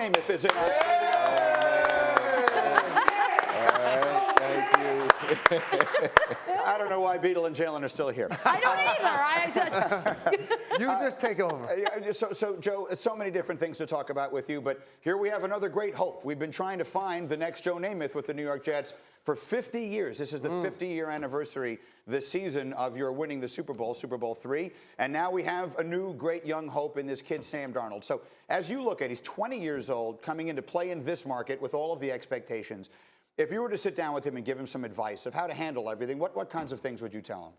Namath is in our studio. Thank you. I don't know why Beetle and Jalen are still here. I don't either. You just take over. So, Joe, so many different things to talk about with you, but here we have another great hope. We've been trying to find the next Joe Namath with the New York Jets for 50 years. This is the 50-year anniversary this season of your winning the Super Bowl III, and now we have a new great young hope in this kid, Sam Darnold. So as you look at, he's 20 years old, coming into play in this market with all of the expectations. If you were to sit down with him and give him some advice of how to handle everything, what kinds of things would you tell him?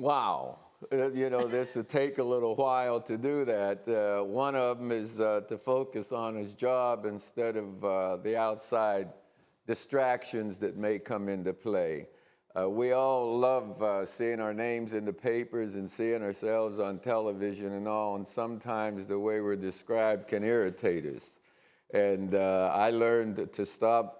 Wow. You know, this would take a little while to do that. One of them is to focus on his job instead of the outside distractions that may come into play. We all love seeing our names in the papers and seeing ourselves on television and all, and sometimes the way we're described can irritate us. And I learned to stop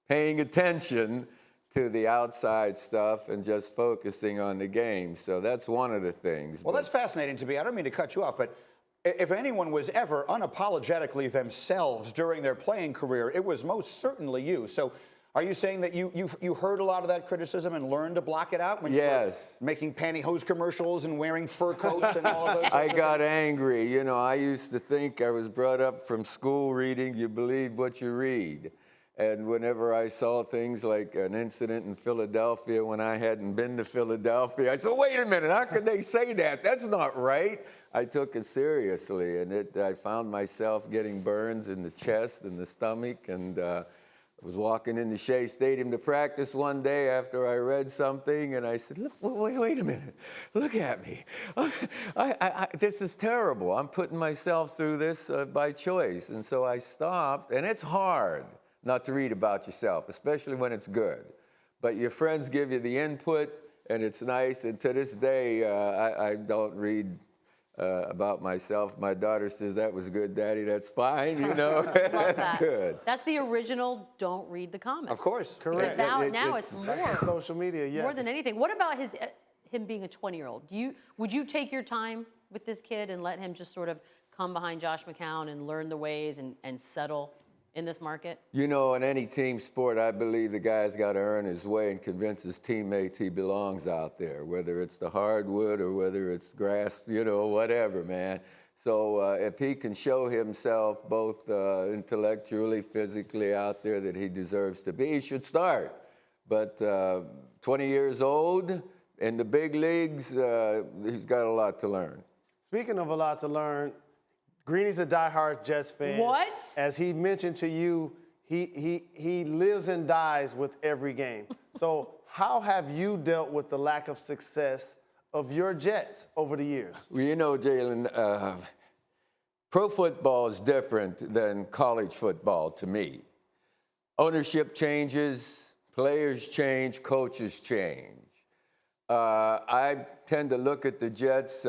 paying attention to the outside stuff and just focusing on the game. So that's one of the things. Well, that's fascinating to me. I don't mean to cut you off, but if anyone was ever unapologetically themselves during their playing career, it was most certainly you. So are you saying that you heard a lot of that criticism and learned to block it out when you were making pantyhose commercials and wearing fur coats and all of those I got angry. You know, I used to think I was brought up from school reading, you believe what you read. And whenever I saw things like an incident in Philadelphia when I hadn't been to Philadelphia, I said, wait a minute, how could they say that? That's not right. I took it seriously, and I found myself getting burns in the chest and the stomach, and I was walking into Shea Stadium to practice one day after I read something, and I said, look, wait a minute, look at me. This is terrible. I'm putting myself through this by choice. And so I stopped, and it's hard not to read about yourself, especially when it's good. But your friends give you the input, and it's nice. And to this day, I don't read about myself. My daughter says, that was good, Daddy, that's fine, you know. Love that. Good. That's the original don't read the comments. Of course. Correct. Now it's more. Social media, yes. More than anything. What about him being a 20-year-old? Would you take your time with this kid and let him just sort of come behind Josh McCown and learn the ways and settle in this market? You know, in any team sport, I believe the guy's got to earn his way and convince his teammates he belongs out there, whether it's the hardwood or whether it's grass, you know, whatever, man. So if he can show himself both intellectually, physically out there that he deserves to be, he should start. But 20 years old, in the big leagues, he's got a lot to learn. Speaking of a lot to learn, Greeny's a diehard Jets fan. What? As he mentioned to you, he lives and dies with every game. So how have you dealt with the lack of success of your Jets over the years? Well, you know, Jalen, pro football is different than college football to me. Ownership changes, players change, coaches change. I tend to look at the Jets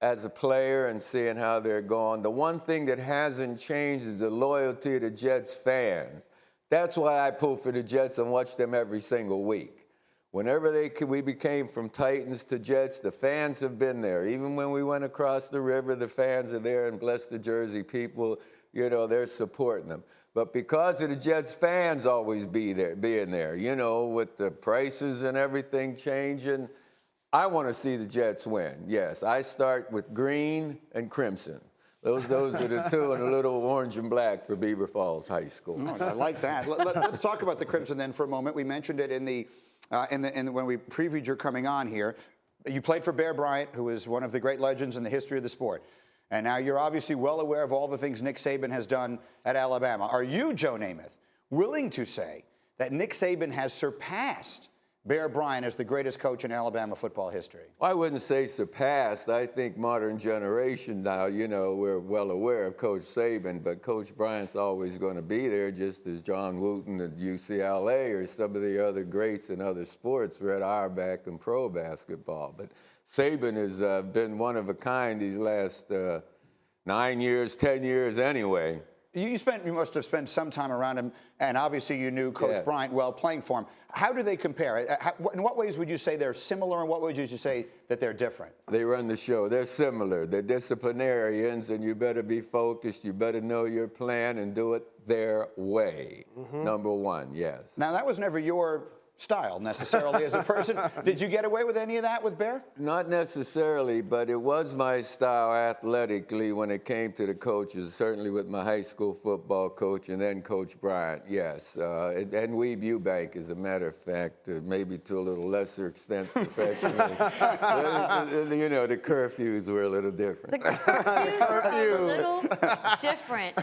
as a player and seeing how they're going. The one thing that hasn't changed is the loyalty to Jets fans. That's why I pull for the Jets and watch them every single week. Whenever we became from Titans to Jets, the fans have been there. Even when we went across the river, the fans are there, and bless the Jersey people, you know, they're supporting them. But because of the Jets fans always being there, you know, with the prices and everything changing, I want to see the Jets win. Yes, I start with green and crimson. Those are the two, and a little orange and black for Beaver Falls High School. Oh, I like that. Let's talk about the crimson then for a moment. We mentioned it when we previewed your coming on here. You played for Bear Bryant, who is one of the great legends in the history of the sport. And now you're obviously well aware of all the things Nick Saban has done at Alabama. Are you, Joe Namath, willing to say that Nick Saban has surpassed Bear Bryant as the greatest coach in Alabama football history? Well, I wouldn't say surpassed. I think modern generation now, you know, we're well aware of Coach Saban, but Coach Bryant's always going to be there, just as John Wooten at UCLA or some of the other greats in other sports were at Auerbach and pro basketball. But Saban has been one of a kind these last 9 years, 10 years anyway. You must have spent some time around him, and obviously you knew Coach Yeah. Bryant well playing for him. How do they compare? In what ways would you say they're similar, and what ways would you say that they're different? They run the show. They're similar. They're disciplinarians, and you better be focused. You better know your plan and do it their way. Number one, yes. Now, that was never your style necessarily as a person. Did you get away with any of that with Bear? Not necessarily, but it was my style athletically when it came to the coaches, certainly with my high school football coach and then Coach Bryant, yes. And Weeb Eubank, as a matter of fact, maybe to a little lesser extent professionally. You know, the curfews were a little different. The curfews were a little different.